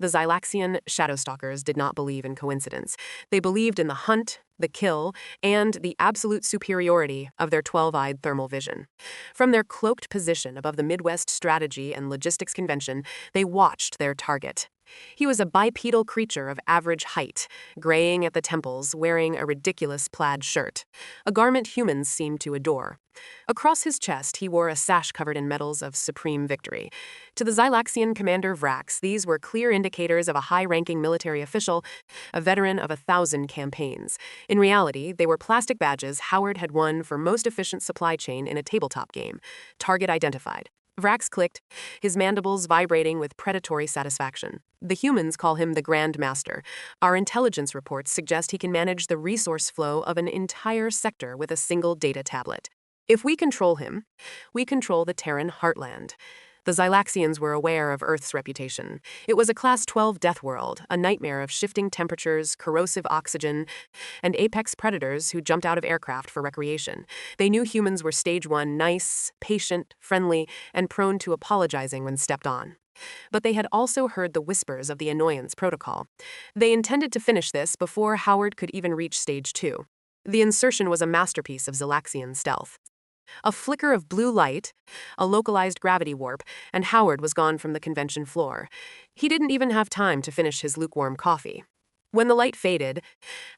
The Zylaxian Shadowstalkers did not believe in coincidence. They believed in the hunt, the kill, and the absolute superiority of their 12-eyed thermal vision. From their cloaked position above the Midwest Strategy and Logistics Convention, they watched their target. He was a bipedal creature of average height, graying at the temples, wearing a ridiculous plaid shirt, a garment humans seemed to adore. Across his chest, he wore a sash covered in medals of supreme victory. To the Zylaxian commander Vrax, these were clear indicators of a high-ranking military official, a veteran of 1,000 campaigns. In reality, they were plastic badges Howard had won for most efficient supply chain in a tabletop game. Target identified. Vrax clicked, his mandibles vibrating with predatory satisfaction. The humans call him the Grand Master. Our intelligence reports suggest he can manage the resource flow of an entire sector with a single data tablet. If we control him, we control the Terran heartland. The Zylaxians were aware of Earth's reputation. It was a Class 12 death world, a nightmare of shifting temperatures, corrosive oxygen, and apex predators who jumped out of aircraft for recreation. They knew humans were Stage 1 nice, patient, friendly, and prone to apologizing when stepped on. But they had also heard the whispers of the Annoyance Protocol. They intended to finish this before Howard could even reach Stage 2. The insertion was a masterpiece of Zylaxian stealth. A flicker of blue light, a localized gravity warp, and Howard was gone from the convention floor. He didn't even have time to finish his lukewarm coffee. When the light faded,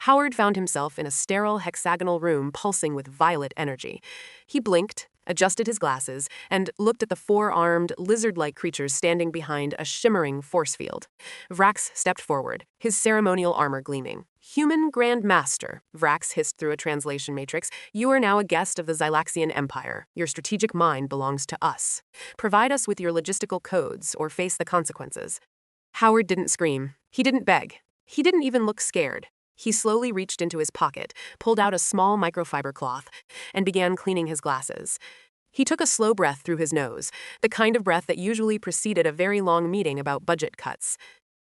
Howard found himself in a sterile hexagonal room pulsing with violet energy. He blinked, adjusted his glasses, and looked at the four-armed, lizard-like creatures standing behind a shimmering force field. Vrax stepped forward, his ceremonial armor gleaming. "Human Grand Master," Vrax hissed through a translation matrix, "you are now a guest of the Zylaxian Empire. Your strategic mind belongs to us. Provide us with your logistical codes or face the consequences." Howard didn't scream. He didn't beg. He didn't even look scared. He slowly reached into his pocket, pulled out a small microfiber cloth, and began cleaning his glasses. He took a slow breath through his nose, the kind of breath that usually preceded a very long meeting about budget cuts.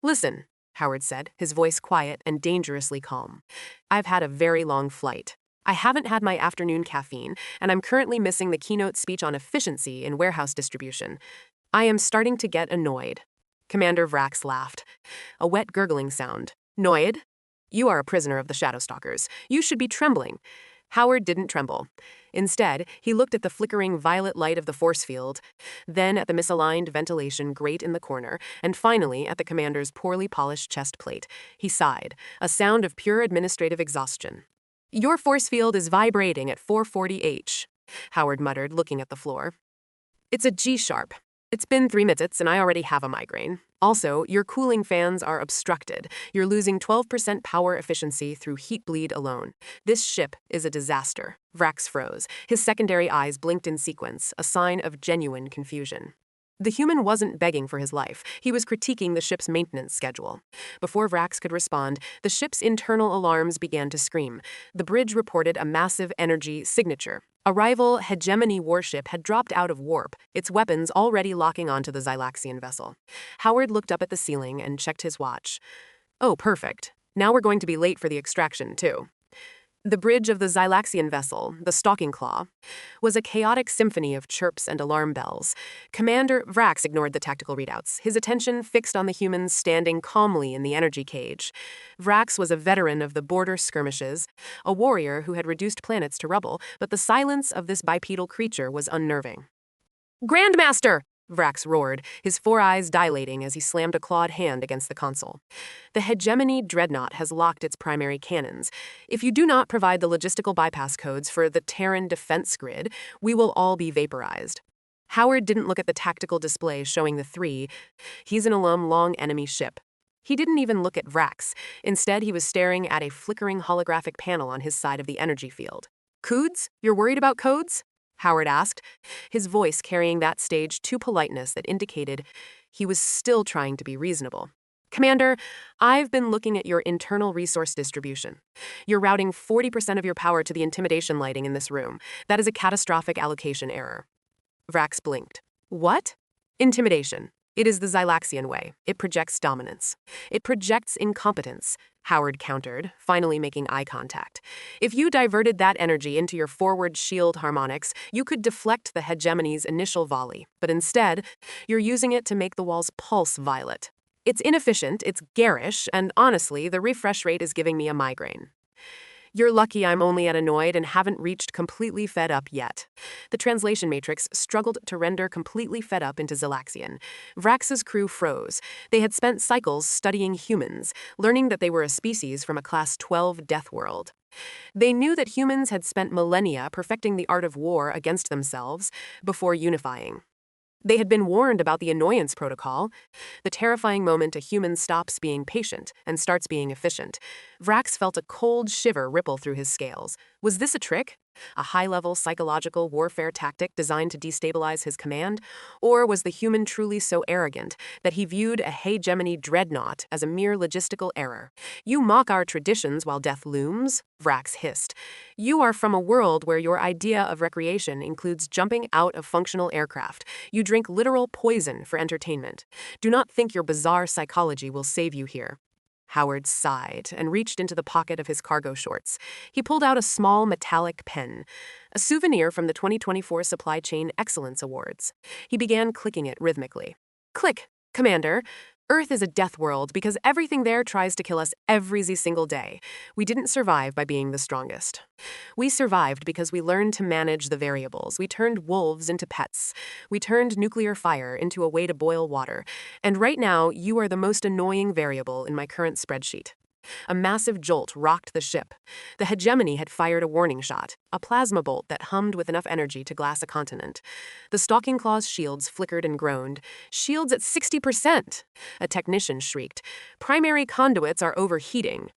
"Listen," Howard said, his voice quiet and dangerously calm. "I've had a very long flight. I haven't had my afternoon caffeine, and I'm currently missing the keynote speech on efficiency in warehouse distribution. I am starting to get annoyed." Commander Vrax laughed. A wet gurgling sound. "Noyed? You are a prisoner of the Shadowstalkers. You should be trembling." Howard didn't tremble. Instead, he looked at the flickering violet light of the force field, then at the misaligned ventilation grate in the corner, and finally at the commander's poorly polished chest plate. He sighed, a sound of pure administrative exhaustion. "Your force field is vibrating at 440 H," Howard muttered, looking at the floor. "It's a G-sharp. It's been 3 minutes and I already have a migraine. Also, your cooling fans are obstructed. You're losing 12% power efficiency through heat bleed alone. This ship is a disaster." Vrax froze. His secondary eyes blinked in sequence, a sign of genuine confusion. The human wasn't begging for his life. He was critiquing the ship's maintenance schedule. Before Vrax could respond, the ship's internal alarms began to scream. The bridge reported a massive energy signature. A rival Hegemony warship had dropped out of warp, its weapons already locking onto the Zylaxian vessel. Howard looked up at the ceiling and checked his watch. "Oh, perfect. Now we're going to be late for the extraction, too." The bridge of the Zylaxian vessel, the Stalking Claw, was a chaotic symphony of chirps and alarm bells. Commander Vrax ignored the tactical readouts, his attention fixed on the humans standing calmly in the energy cage. Vrax was a veteran of the border skirmishes, a warrior who had reduced planets to rubble, but the silence of this bipedal creature was unnerving. "Grandmaster!" Vrax roared, his 4 eyes dilating as he slammed a clawed hand against the console. "The Hegemony dreadnought has locked its primary cannons. If you do not provide the logistical bypass codes for the Terran defense grid, we will all be vaporized." Howard didn't look at the tactical display showing the 3. He's an alum long enemy ship. He didn't even look at Vrax. Instead, he was staring at a flickering holographic panel on his side of the energy field. "Codes? You're worried about codes?" Howard asked, his voice carrying that stage 2 politeness that indicated he was still trying to be reasonable. "Commander, I've been looking at your internal resource distribution. You're routing 40% of your power to the intimidation lighting in this room. That is a catastrophic allocation error." Vrax blinked. "What?" "Intimidation. It is the Zylaxian way. It projects dominance. It projects incompetence," Howard countered, finally making eye contact. "If you diverted that energy into your forward shield harmonics, you could deflect the Hegemony's initial volley, but instead, you're using it to make the walls pulse violet." It's inefficient, it's garish, and honestly, the refresh rate is giving me a migraine. You're lucky I'm only at annoyed and haven't reached completely fed up yet. The translation matrix struggled to render completely fed up into Zylaxian. Vrax's crew froze. They had spent cycles studying humans, learning that they were a species from a Class 12 death world. They knew that humans had spent millennia perfecting the art of war against themselves before unifying. They had been warned about the annoyance protocol, the terrifying moment a human stops being patient and starts being efficient. Vrax felt a cold shiver ripple through his scales. Was this a trick? A high-level psychological warfare tactic designed to destabilize his command? Or was the human truly so arrogant that he viewed a Hegemony dreadnought as a mere logistical error? You mock our traditions while death looms? Vrax hissed. You are from a world where your idea of recreation includes jumping out of functional aircraft. You drink literal poison for entertainment. Do not think your bizarre psychology will save you here. Howard sighed and reached into the pocket of his cargo shorts. He pulled out a small metallic pen, a souvenir from the 2024 Supply Chain Excellence Awards. He began clicking it rhythmically. Click, Commander. Earth is a death world because everything there tries to kill us every single day. We didn't survive by being the strongest. We survived because we learned to manage the variables. We turned wolves into pets. We turned nuclear fire into a way to boil water. And right now, you are the most annoying variable in my current spreadsheet. A massive jolt rocked the ship. The Hegemony had fired a warning shot, a plasma bolt that hummed with enough energy to glass a continent. The Stalking Claw's shields flickered and groaned. Shields at 60%! A technician shrieked. Primary conduits are overheating.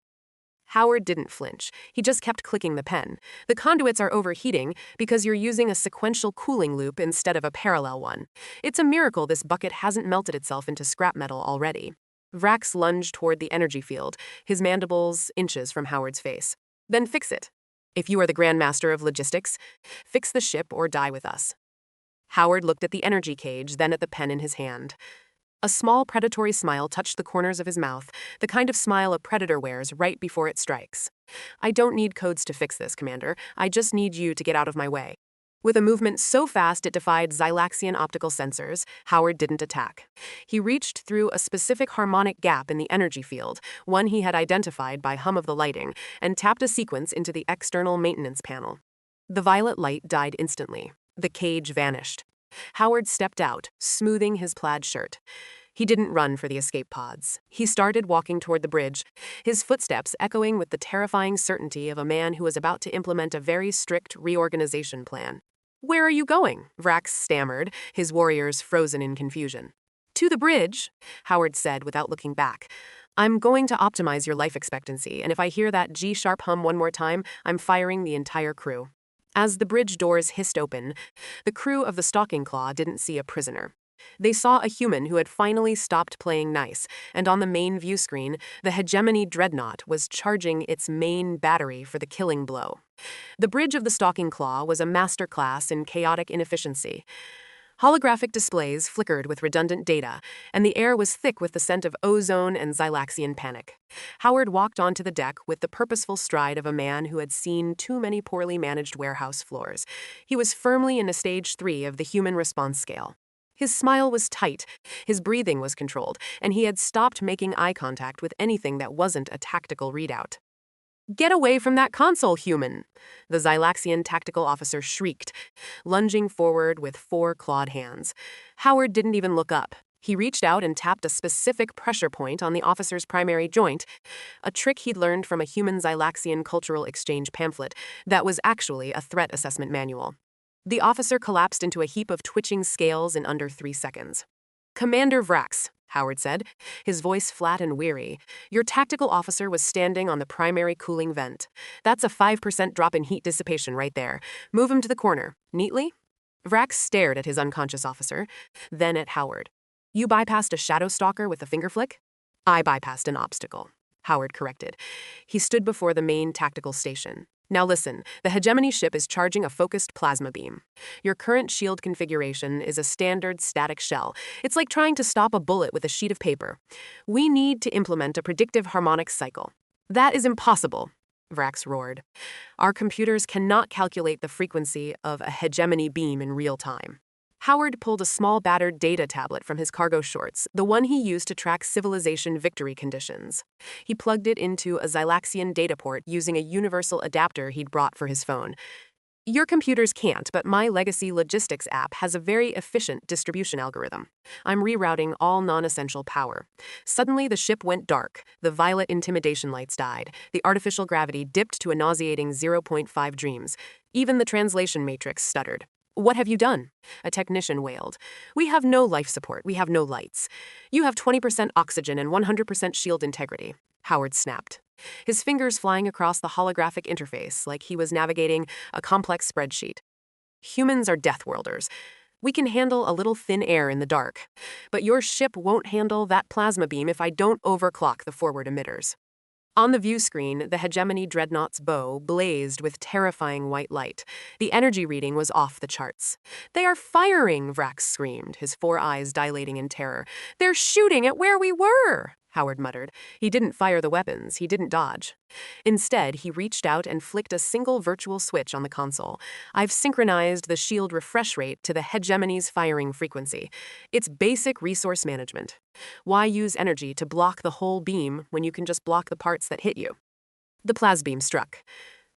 Howard didn't flinch. He just kept clicking the pen. The conduits are overheating because you're using a sequential cooling loop instead of a parallel one. It's a miracle this bucket hasn't melted itself into scrap metal already. Vrax lunged toward the energy field, his mandibles inches from Howard's face. Then fix it. If you are the Grandmaster of Logistics, fix the ship or die with us. Howard looked at the energy cage, then at the pen in his hand. A small predatory smile touched the corners of his mouth, the kind of smile a predator wears right before it strikes. I don't need codes to fix this, Commander. I just need you to get out of my way. With a movement so fast it defied Zylaxian optical sensors, Howard didn't attack. He reached through a specific harmonic gap in the energy field, one he had identified by hum of the lighting, and tapped a sequence into the external maintenance panel. The violet light died instantly. The cage vanished. Howard stepped out, smoothing his plaid shirt. He didn't run for the escape pods. He started walking toward the bridge, his footsteps echoing with the terrifying certainty of a man who was about to implement a very strict reorganization plan. Where are you going? Vrax stammered, his warriors frozen in confusion. To the bridge, Howard said without looking back. I'm going to optimize your life expectancy, and if I hear that G-sharp hum one more time, I'm firing the entire crew. As the bridge doors hissed open, the crew of the Stalking Claw didn't see a prisoner. They saw a human who had finally stopped playing nice, and on the main view screen, the Hegemony dreadnought was charging its main battery for the killing blow. The bridge of the Stalking Claw was a masterclass in chaotic inefficiency. Holographic displays flickered with redundant data, and the air was thick with the scent of ozone and Zylaxian panic. Howard walked onto the deck with the purposeful stride of a man who had seen too many poorly managed warehouse floors. He was firmly in a stage 3 of the human response scale. His smile was tight, his breathing was controlled, and he had stopped making eye contact with anything that wasn't a tactical readout. Get away from that console, human! The Zylaxian tactical officer shrieked, lunging forward with 4 clawed hands. Howard didn't even look up. He reached out and tapped a specific pressure point on the officer's primary joint, a trick he'd learned from a human Zylaxian cultural exchange pamphlet that was actually a threat assessment manual. The officer collapsed into a heap of twitching scales in under 3 seconds. Commander Vrax, Howard said, his voice flat and weary, your tactical officer was standing on the primary cooling vent. That's a 5% drop in heat dissipation right there. Move him to the corner. Neatly? Vrax stared at his unconscious officer, then at Howard. You bypassed a Shadowstalker with a finger flick? I bypassed an obstacle, Howard corrected. He stood before the main tactical station. Now listen, the Hegemony ship is charging a focused plasma beam. Your current shield configuration is a standard static shell. It's like trying to stop a bullet with a sheet of paper. We need to implement a predictive harmonic cycle. That is impossible, Vrax roared. Our computers cannot calculate the frequency of a Hegemony beam in real time. Howard pulled a small battered data tablet from his cargo shorts, the one he used to track civilization victory conditions. He plugged it into a Zylaxian data port using a universal adapter he'd brought for his phone. Your computers can't, but my legacy logistics app has a very efficient distribution algorithm. I'm rerouting all non-essential power. Suddenly, the ship went dark. The violet intimidation lights died. The artificial gravity dipped to a nauseating 0.5 dreams. Even the translation matrix stuttered. What have you done? A technician wailed. We have no life support. We have no lights. You have 20% oxygen and 100% shield integrity. Howard snapped, his fingers flying across the holographic interface like he was navigating a complex spreadsheet. Humans are death worlders. We can handle a little thin air in the dark, but your ship won't handle that plasma beam if I don't overclock the forward emitters. On the view screen, the Hegemony dreadnought's bow blazed with terrifying white light. The energy reading was off the charts. They are firing, Vrax screamed, his 4 eyes dilating in terror. They're shooting at where we were, Howard muttered. He didn't fire the weapons, he didn't dodge. Instead, he reached out and flicked a single virtual switch on the console. I've synchronized the shield refresh rate to the Hegemony's firing frequency. It's basic resource management. Why use energy to block the whole beam when you can just block the parts that hit you? The plasbeam struck.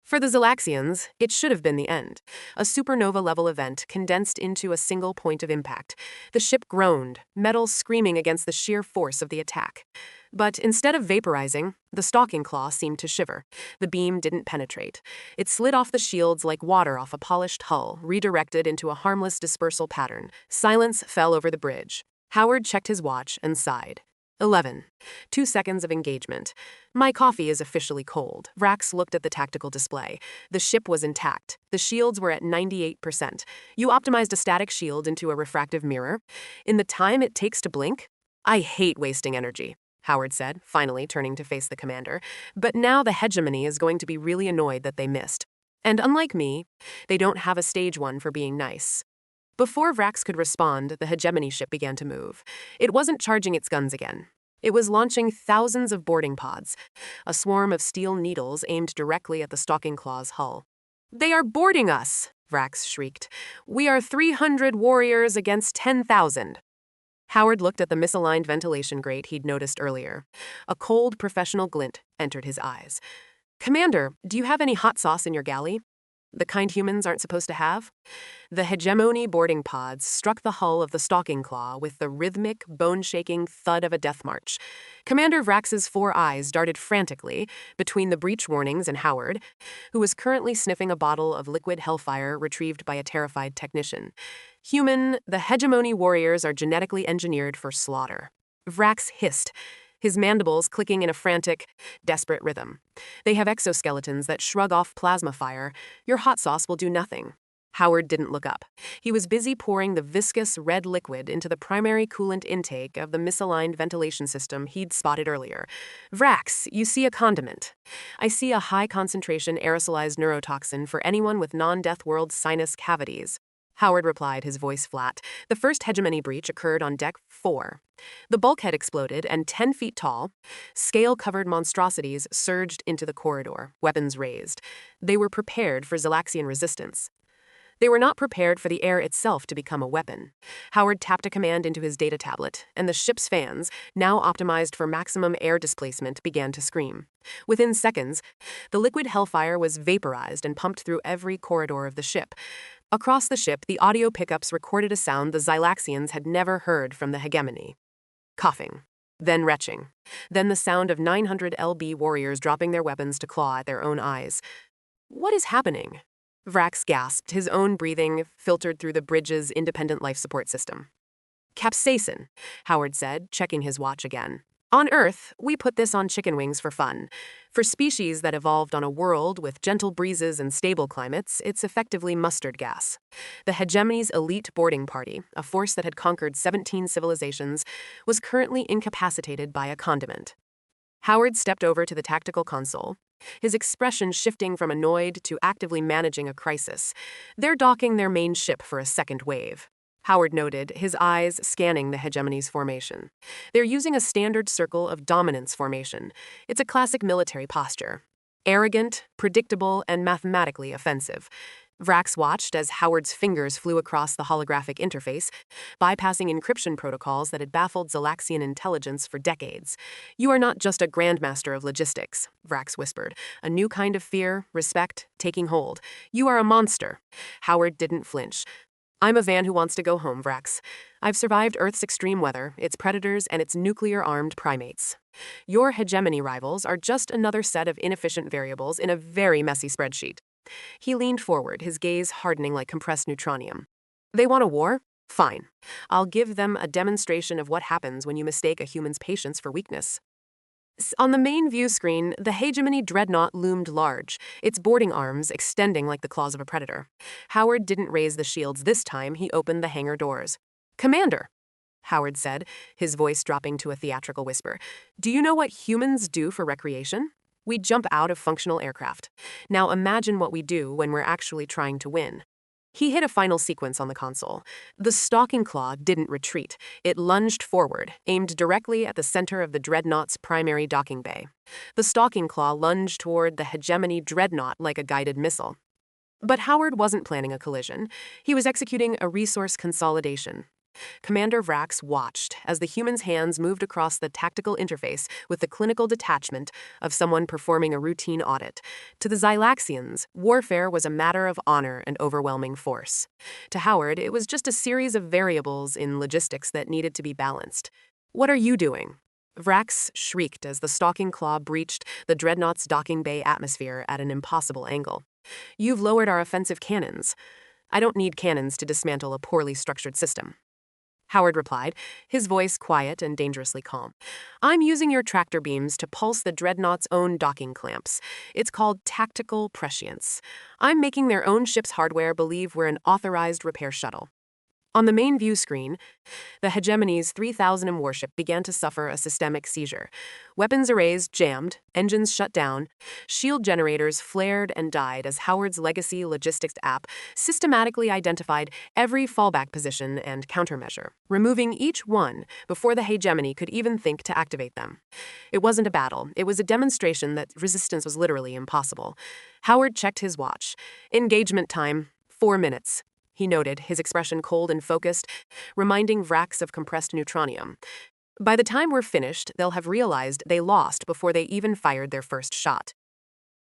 For the Zylaxians, it should have been the end. A supernova-level event condensed into a single point of impact. The ship groaned, metal screaming against the sheer force of the attack. But instead of vaporizing, the stalking claw seemed to shiver. The beam didn't penetrate. It slid off the shields like water off a polished hull, redirected into a harmless dispersal pattern. Silence fell over the bridge. Howard checked his watch and sighed. 11. 2 seconds of engagement. My coffee is officially cold. Vrax looked at the tactical display. The ship was intact. The shields were at 98%. You optimized a static shield into a refractive mirror. In the time it takes to blink? I hate wasting energy, Howard said, finally turning to face the commander. But now the Hegemony is going to be really annoyed that they missed. And unlike me, they don't have a stage 1 for being nice. Before Vrax could respond, the Hegemony ship began to move. It wasn't charging its guns again. It was launching thousands of boarding pods, a swarm of steel needles aimed directly at the stalking claw's hull. They are boarding us, Vrax shrieked. We are 300 warriors against 10,000. Howard looked at the misaligned ventilation grate he'd noticed earlier. A cold, professional glint entered his eyes. Commander, do you have any hot sauce in your galley? The kind humans aren't supposed to have? The Hegemony boarding pods struck the hull of the stalking claw with the rhythmic, bone-shaking thud of a death march. Commander Vrax's 4 eyes darted frantically between the breach warnings and Howard, who was currently sniffing a bottle of liquid hellfire retrieved by a terrified technician. Human, the Hegemony warriors are genetically engineered for slaughter. Vrax hissed, his mandibles clicking in a frantic, desperate rhythm. They have exoskeletons that shrug off plasma fire. Your hot sauce will do nothing. Howard didn't look up. He was busy pouring the viscous red liquid into the primary coolant intake of the misaligned ventilation system he'd spotted earlier. Vrax, you see a condiment. I see a high-concentration aerosolized neurotoxin for anyone with non-death world sinus cavities. Howard replied, his voice flat. The first Hegemony breach occurred on deck 4. The bulkhead exploded, and 10 feet tall, scale-covered monstrosities surged into the corridor, weapons raised. They were prepared for Zylaxian resistance. They were not prepared for the air itself to become a weapon. Howard tapped a command into his data tablet, and the ship's fans, now optimized for maximum air displacement, began to scream. Within seconds, the liquid hellfire was vaporized and pumped through every corridor of the ship. Across the ship, the audio pickups recorded a sound the Zylaxians had never heard from the Hegemony. Coughing, then retching, then the sound of 900 LB warriors dropping their weapons to claw at their own eyes. What is happening? Vrax gasped, his own breathing filtered through the bridge's independent life support system. Capsaicin, Howard said, checking his watch again. On Earth, we put this on chicken wings for fun. For species that evolved on a world with gentle breezes and stable climates, it's effectively mustard gas. The Hegemony's elite boarding party, a force that had conquered 17 civilizations, was currently incapacitated by a condiment. Howard stepped over to the tactical console, his expression shifting from annoyed to actively managing a crisis. They're docking their main ship for a second wave. Howard noted, his eyes scanning the Hegemony's formation. They're using a standard circle of dominance formation. It's a classic military posture. Arrogant, predictable, and mathematically offensive. Vrax watched as Howard's fingers flew across the holographic interface, bypassing encryption protocols that had baffled Zylaxian intelligence for decades. "You are not just a grandmaster of logistics," Vrax whispered. "A new kind of fear, respect, taking hold. You are a monster." Howard didn't flinch. "I'm a van who wants to go home, Vrax. I've survived Earth's extreme weather, its predators, and its nuclear-armed primates. Your hegemony rivals are just another set of inefficient variables in a very messy spreadsheet." He leaned forward, his gaze hardening like compressed neutronium. "They want a war? Fine. I'll give them a demonstration of what happens when you mistake a human's patience for weakness." On the main view screen, the Hegemony dreadnought loomed large, its boarding arms extending like the claws of a predator. Howard didn't raise the shields this time, he opened the hangar doors. "Commander," Howard said, his voice dropping to a theatrical whisper, "do you know what humans do for recreation? We jump out of functional aircraft. Now imagine what we do when we're actually trying to win." He hit a final sequence on the console. The stalking claw didn't retreat. It lunged forward, aimed directly at the center of the dreadnought's primary docking bay. The stalking claw lunged toward the Hegemony dreadnought like a guided missile. But Howard wasn't planning a collision. He was executing a resource consolidation. Commander Vrax watched as the human's hands moved across the tactical interface with the clinical detachment of someone performing a routine audit. To the Zylaxians, warfare was a matter of honor and overwhelming force. To Howard, it was just a series of variables in logistics that needed to be balanced. "What are you doing?" Vrax shrieked as the stalking claw breached the dreadnought's docking bay atmosphere at an impossible angle. "You've lowered our offensive cannons." "I don't need cannons to dismantle a poorly structured system," Howard replied, his voice quiet and dangerously calm. "I'm using your tractor beams to pulse the dreadnought's own docking clamps. It's called tactical prescience. I'm making their own ship's hardware believe we're an authorized repair shuttle." On the main view screen, the Hegemony's 3000 warship began to suffer a systemic seizure. Weapons arrays jammed, engines shut down, shield generators flared and died as Howard's legacy logistics app systematically identified every fallback position and countermeasure, removing each one before the Hegemony could even think to activate them. It wasn't a battle, it was a demonstration that resistance was literally impossible. Howard checked his watch. "Engagement time, 4 minutes." He noted, his expression cold and focused, reminding Vrax of compressed neutronium. "By the time we're finished, they'll have realized they lost before they even fired their first shot."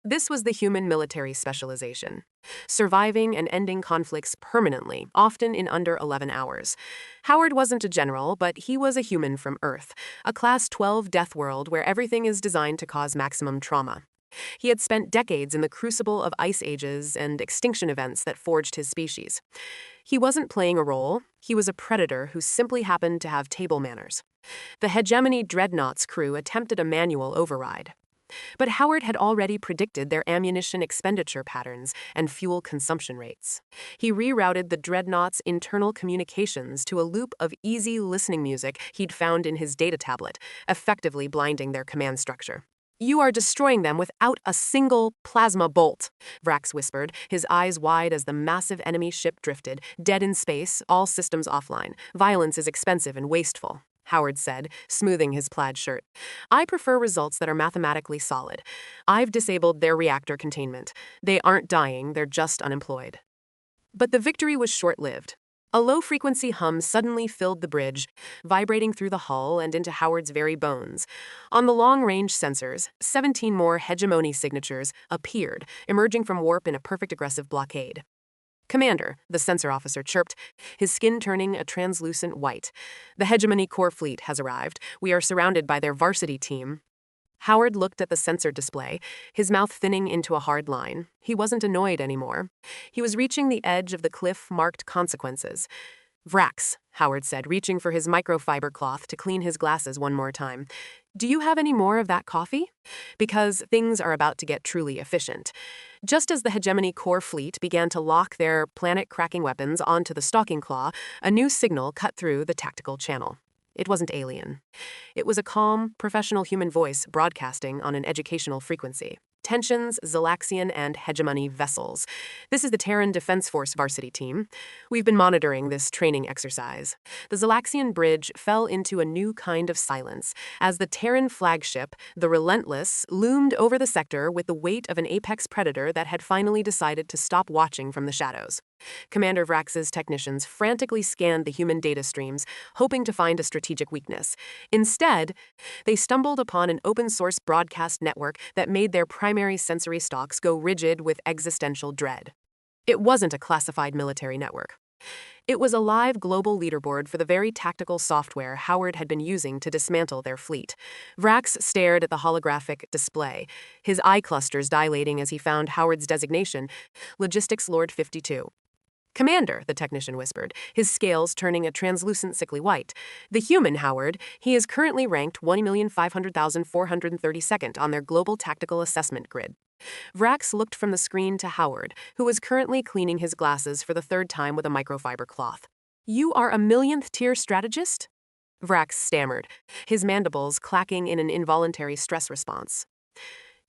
This was the human military specialization, surviving and ending conflicts permanently, often in under 11 hours. Howard wasn't a general, but he was a human from Earth, a Class 12 death world where everything is designed to cause maximum trauma. He had spent decades in the crucible of ice ages and extinction events that forged his species. He wasn't playing a role, he was a predator who simply happened to have table manners. The Hegemony dreadnought's crew attempted a manual override. But Howard had already predicted their ammunition expenditure patterns and fuel consumption rates. He rerouted the dreadnought's internal communications to a loop of easy listening music he'd found in his data tablet, effectively blinding their command structure. "You are destroying them without a single plasma bolt," Vrax whispered, his eyes wide as the massive enemy ship drifted, dead in space, all systems offline. "Violence is expensive and wasteful," Howard said, smoothing his plaid shirt. "I prefer results that are mathematically solid. I've disabled their reactor containment. They aren't dying, they're just unemployed." But the victory was short-lived. A low-frequency hum suddenly filled the bridge, vibrating through the hull and into Howard's very bones. On the long-range sensors, 17 more Hegemony signatures appeared, emerging from warp in a perfect aggressive blockade. "Commander," the sensor officer chirped, his skin turning a translucent white. "The Hegemony core fleet has arrived. We are surrounded by their varsity team." Howard looked at the sensor display, his mouth thinning into a hard line. He wasn't annoyed anymore. He was reaching the edge of the cliff marked consequences. "Vrax," Howard said, reaching for his microfiber cloth to clean his glasses one more time. "Do you have any more of that coffee? Because things are about to get truly efficient." Just as the Hegemony core fleet began to lock their planet-cracking weapons onto the stalking claw, a new signal cut through the tactical channel. It wasn't alien. It was a calm, professional human voice broadcasting on an educational frequency. Attentions, Zylaxian and Hegemony vessels. This is the Terran Defense Force varsity team. We've been monitoring this training exercise. The Zylaxian bridge fell into a new kind of silence as the Terran flagship, the Relentless, loomed over the sector with the weight of an apex predator that had finally decided to stop watching from the shadows. Commander Vrax's technicians frantically scanned the human data streams, hoping to find a strategic weakness. Instead, they stumbled upon an open-source broadcast network that made their primary sensory stalks go rigid with existential dread. It wasn't a classified military network. It was a live global leaderboard for the very tactical software Howard had been using to dismantle their fleet. Vrax stared at the holographic display, his eye clusters dilating as he found Howard's designation, Logistics Lord 52. Commander, the technician whispered, his scales turning a translucent sickly white. The human Howard, he is currently ranked 1,500,432nd on their global tactical assessment grid. Vrax looked from the screen to Howard, who was currently cleaning his glasses for the third time with a microfiber cloth. You are a millionth tier strategist? Vrax stammered, his mandibles clacking in an involuntary stress response.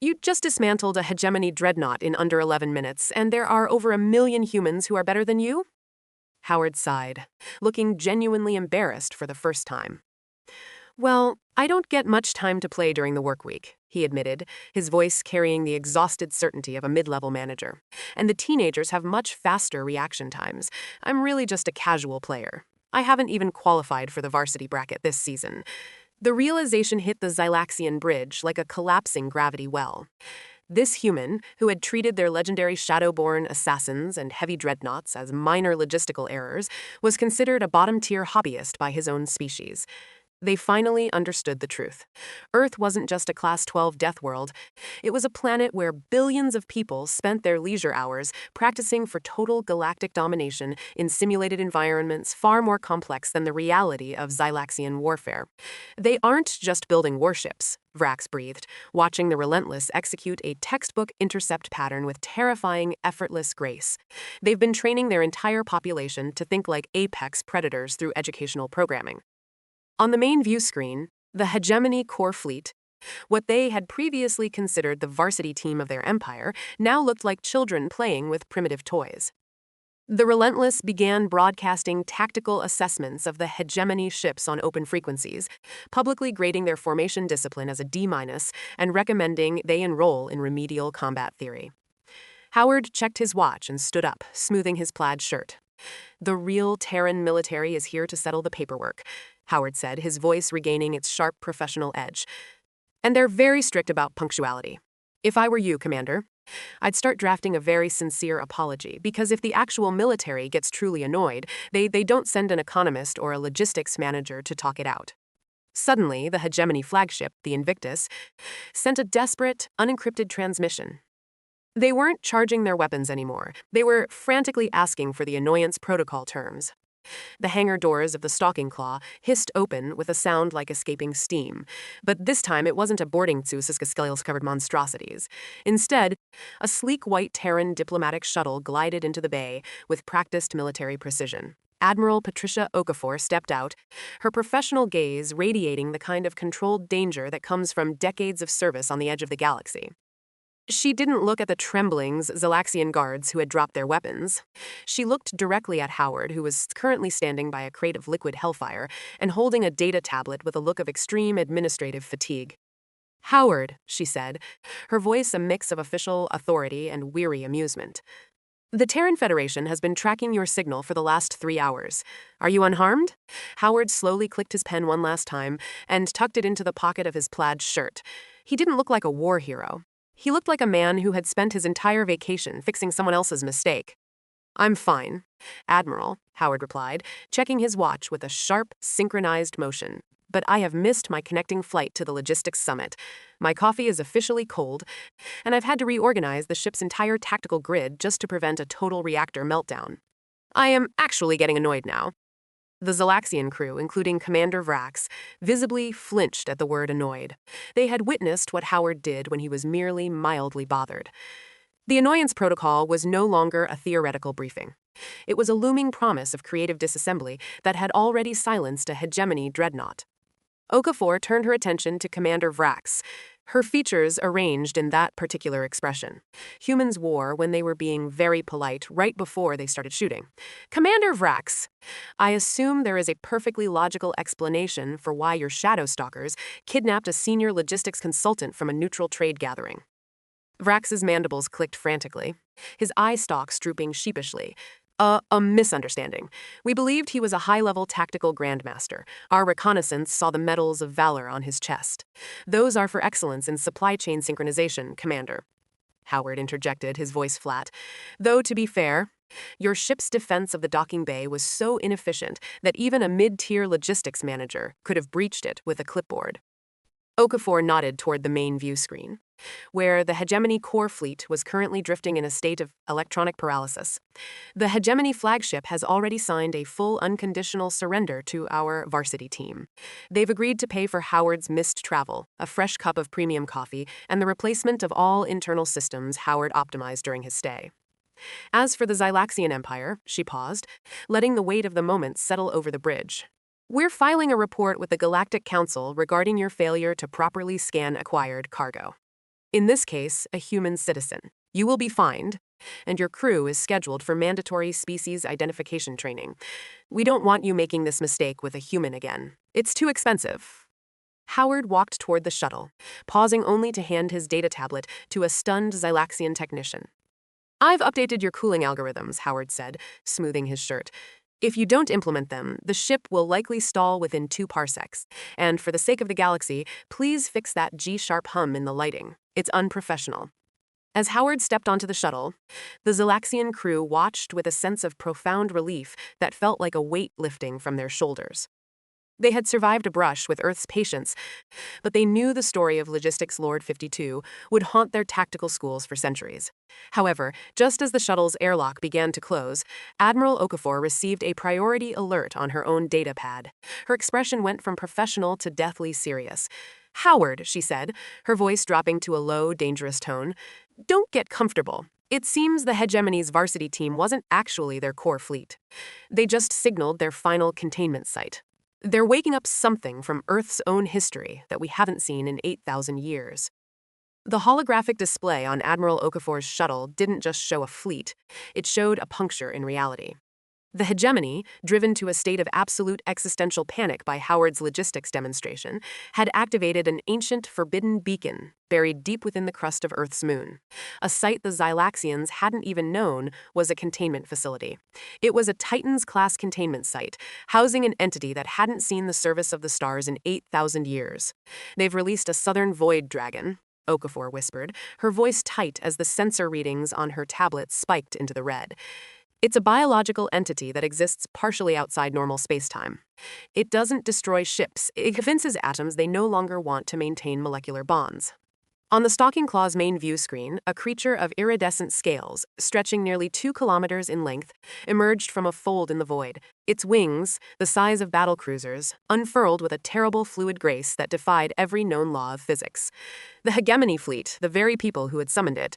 You just dismantled a Hegemony dreadnought in under 11 minutes, and there are over 1 million humans who are better than you? Howard sighed, looking genuinely embarrassed for the first time. Well, I don't get much time to play during the work week, he admitted, his voice carrying the exhausted certainty of a mid-level manager. And the teenagers have much faster reaction times. I'm really just a casual player. I haven't even qualified for the varsity bracket this season. The realization hit the Zylaxian bridge like a collapsing gravity well. This human, who had treated their legendary Shadowborn assassins and heavy dreadnoughts as minor logistical errors, was considered a bottom-tier hobbyist by his own species. They finally understood the truth. Earth wasn't just a Class 12 death world. It was a planet where billions of people spent their leisure hours practicing for total galactic domination in simulated environments far more complex than the reality of Zylaxian warfare. They aren't just building warships, Vrax breathed, watching the Relentless execute a textbook intercept pattern with terrifying, effortless grace. They've been training their entire population to think like apex predators through educational programming. On the main view screen, the Hegemony core fleet, what they had previously considered the varsity team of their empire, now looked like children playing with primitive toys. The Relentless began broadcasting tactical assessments of the Hegemony ships on open frequencies, publicly grading their formation discipline as a D- and recommending they enroll in remedial combat theory. Howard checked his watch and stood up, smoothing his plaid shirt. The real Terran military is here to settle the paperwork, Howard said, his voice regaining its sharp professional edge. And they're very strict about punctuality. If I were you, Commander, I'd start drafting a very sincere apology, because if the actual military gets truly annoyed, they don't send an economist or a logistics manager to talk it out. Suddenly, the Hegemony flagship, the Invictus, sent a desperate, unencrypted transmission. They weren't charging their weapons anymore. They were frantically asking for the annoyance protocol terms. The hangar doors of the Stalking Claw hissed open with a sound like escaping steam, but this time it wasn't a boarding scales-covered monstrosities. Instead, a sleek white Terran diplomatic shuttle glided into the bay with practiced military precision. Admiral Patricia Okafor stepped out, her professional gaze radiating the kind of controlled danger that comes from decades of service on the edge of the galaxy. She didn't look at the trembling Zylaxian guards who had dropped their weapons. She looked directly at Howard, who was currently standing by a crate of liquid hellfire and holding a data tablet with a look of extreme administrative fatigue. Howard, she said, her voice a mix of official authority and weary amusement. The Terran Federation has been tracking your signal for the last 3 hours. Are you unharmed? Howard slowly clicked his pen one last time and tucked it into the pocket of his plaid shirt. He didn't look like a war hero. He looked like a man who had spent his entire vacation fixing someone else's mistake. I'm fine, Admiral, Howard replied, checking his watch with a sharp, synchronized motion. But I have missed my connecting flight to the logistics summit. My coffee is officially cold, and I've had to reorganize the ship's entire tactical grid just to prevent a total reactor meltdown. I am actually getting annoyed now. The Zylaxian crew, including Commander Vrax, visibly flinched at the word annoyed. They had witnessed what Howard did when he was merely mildly bothered. The annoyance protocol was no longer a theoretical briefing. It was a looming promise of creative disassembly that had already silenced a Hegemony dreadnought. Okafor turned her attention to Commander Vrax, Her features arranged in that particular expression. Humans wore when they were being very polite right before they started shooting. Commander Vrax, I assume there is a perfectly logical explanation for why your Shadowstalkers kidnapped a senior logistics consultant from a neutral trade gathering. Vrax's mandibles clicked frantically, his eye stalks drooping sheepishly. A misunderstanding. We believed he was a high-level tactical grandmaster. Our reconnaissance saw the medals of valor on his chest. Those are for excellence in supply chain synchronization, Commander. Howard interjected, his voice flat. Though, to be fair, your ship's defense of the docking bay was so inefficient that even a mid-tier logistics manager could have breached it with a clipboard. Okafor nodded toward the main view screen, where the Hegemony core fleet was currently drifting in a state of electronic paralysis. The Hegemony flagship has already signed a full unconditional surrender to our varsity team. They've agreed to pay for Howard's missed travel, a fresh cup of premium coffee, and the replacement of all internal systems Howard optimized during his stay. As for the Zylaxian Empire, she paused, letting the weight of the moment settle over the bridge. We're filing a report with the Galactic Council regarding your failure to properly scan acquired cargo. In this case, a human citizen. You will be fined, and your crew is scheduled for mandatory species identification training. We don't want you making this mistake with a human again. It's too expensive. Howard walked toward the shuttle, pausing only to hand his data tablet to a stunned Zylaxian technician. I've updated your cooling algorithms, Howard said, smoothing his shirt. If you don't implement them, the ship will likely stall within 2 parsecs. And for the sake of the galaxy, please fix that G-sharp hum in the lighting. It's unprofessional. As Howard stepped onto the shuttle, the Zylaxian crew watched with a sense of profound relief that felt like a weight lifting from their shoulders. They had survived a brush with Earth's patience, but they knew the story of Logistics Lord 52 would haunt their tactical schools for centuries. However, just as the shuttle's airlock began to close, Admiral Okafor received a priority alert on her own data pad. Her expression went from professional to deathly serious. Howard, she said, her voice dropping to a low, dangerous tone, don't get comfortable. It seems the Hegemony's varsity team wasn't actually their core fleet. They just signaled their final containment site. They're waking up something from Earth's own history that we haven't seen in 8,000 years. The holographic display on Admiral Okafor's shuttle didn't just show a fleet, it showed a puncture in reality. The Hegemony, driven to a state of absolute existential panic by Howard's logistics demonstration, had activated an ancient, forbidden beacon buried deep within the crust of Earth's moon. A site the Zylaxians hadn't even known was a containment facility. It was a Titans-class containment site, housing an entity that hadn't seen the service of the stars in 8,000 years. They've released a southern void dragon, Okafor whispered, her voice tight as the sensor readings on her tablet spiked into the red. It's a biological entity that exists partially outside normal spacetime. It doesn't destroy ships. It convinces atoms they no longer want to maintain molecular bonds. On the Stalking Claw's main view screen, a creature of iridescent scales, stretching nearly 2 kilometers in length, emerged from a fold in the void. Its wings, the size of battlecruisers, unfurled with a terrible fluid grace that defied every known law of physics. The Hegemony fleet, the very people who had summoned it,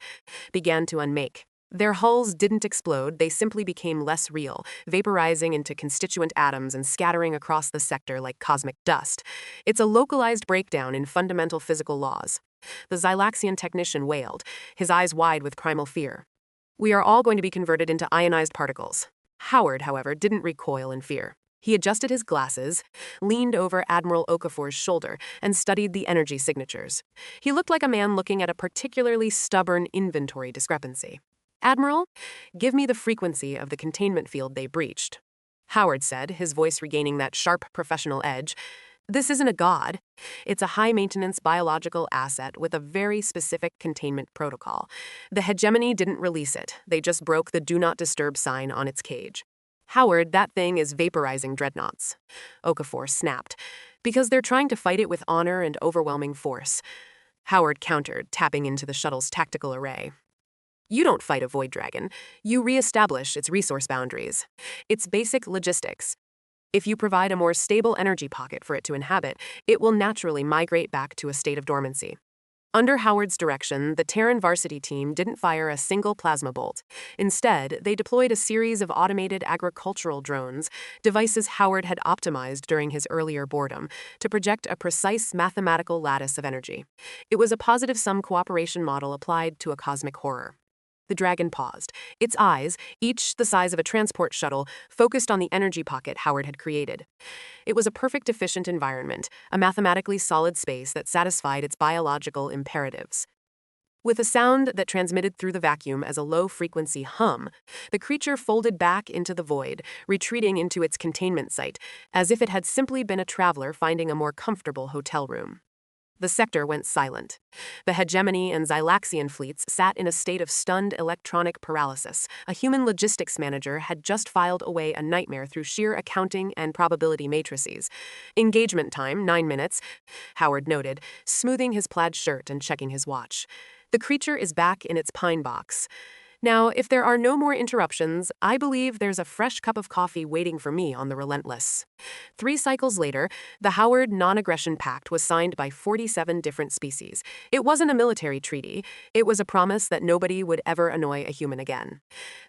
began to unmake. Their hulls didn't explode, they simply became less real, vaporizing into constituent atoms and scattering across the sector like cosmic dust. It's a localized breakdown in fundamental physical laws. The Zylaxian technician wailed, his eyes wide with primal fear. We are all going to be converted into ionized particles. Howard, however, didn't recoil in fear. He adjusted his glasses, leaned over Admiral Okafor's shoulder, and studied the energy signatures. He looked like a man looking at a particularly stubborn inventory discrepancy. Admiral, give me the frequency of the containment field they breached. Howard said, his voice regaining that sharp professional edge. This isn't a god. It's a high-maintenance biological asset with a very specific containment protocol. The Hegemony didn't release it. They just broke the Do Not Disturb sign on its cage. Howard, that thing is vaporizing dreadnoughts. Okafor snapped. Because they're trying to fight it with honor and overwhelming force. Howard countered, tapping into the shuttle's tactical array. You don't fight a void dragon. You re-establish its resource boundaries. It's basic logistics. If you provide a more stable energy pocket for it to inhabit, it will naturally migrate back to a state of dormancy. Under Howard's direction, the Terran varsity team didn't fire a single plasma bolt. Instead, they deployed a series of automated agricultural drones, devices Howard had optimized during his earlier boredom, to project a precise mathematical lattice of energy. It was a positive-sum cooperation model applied to a cosmic horror. The dragon paused. Its eyes, each the size of a transport shuttle, focused on the energy pocket Howard had created. It was a perfect efficient environment, a mathematically solid space that satisfied its biological imperatives. With a sound that transmitted through the vacuum as a low-frequency hum, the creature folded back into the void, retreating into its containment site, as if it had simply been a traveler finding a more comfortable hotel room. The sector went silent. The Hegemony and Zylaxian fleets sat in a state of stunned electronic paralysis. A human logistics manager had just filed away a nightmare through sheer accounting and probability matrices. Engagement time, 9 minutes, Howard noted, smoothing his plaid shirt and checking his watch. The creature is back in its pine box. Now, if there are no more interruptions, I believe there's a fresh cup of coffee waiting for me on the Relentless. 3 cycles later, the Howard Non-Aggression Pact was signed by 47 different species. It wasn't a military treaty. It was a promise that nobody would ever annoy a human again.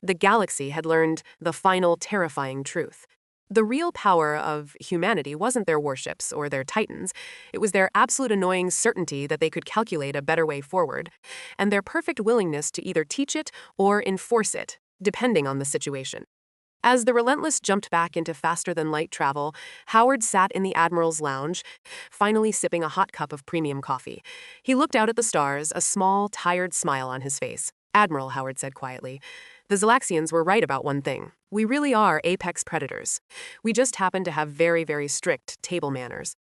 The galaxy had learned the final terrifying truth. The real power of humanity wasn't their warships or their titans. It was their absolute annoying certainty that they could calculate a better way forward, and their perfect willingness to either teach it or enforce it, depending on the situation. As the Relentless jumped back into faster-than-light travel, Howard sat in the Admiral's lounge, finally sipping a hot cup of premium coffee. He looked out at the stars, a small, tired smile on his face. "Admiral," Howard said quietly, "the Zylaxians were right about one thing. We really are apex predators. We just happen to have very, very strict table manners."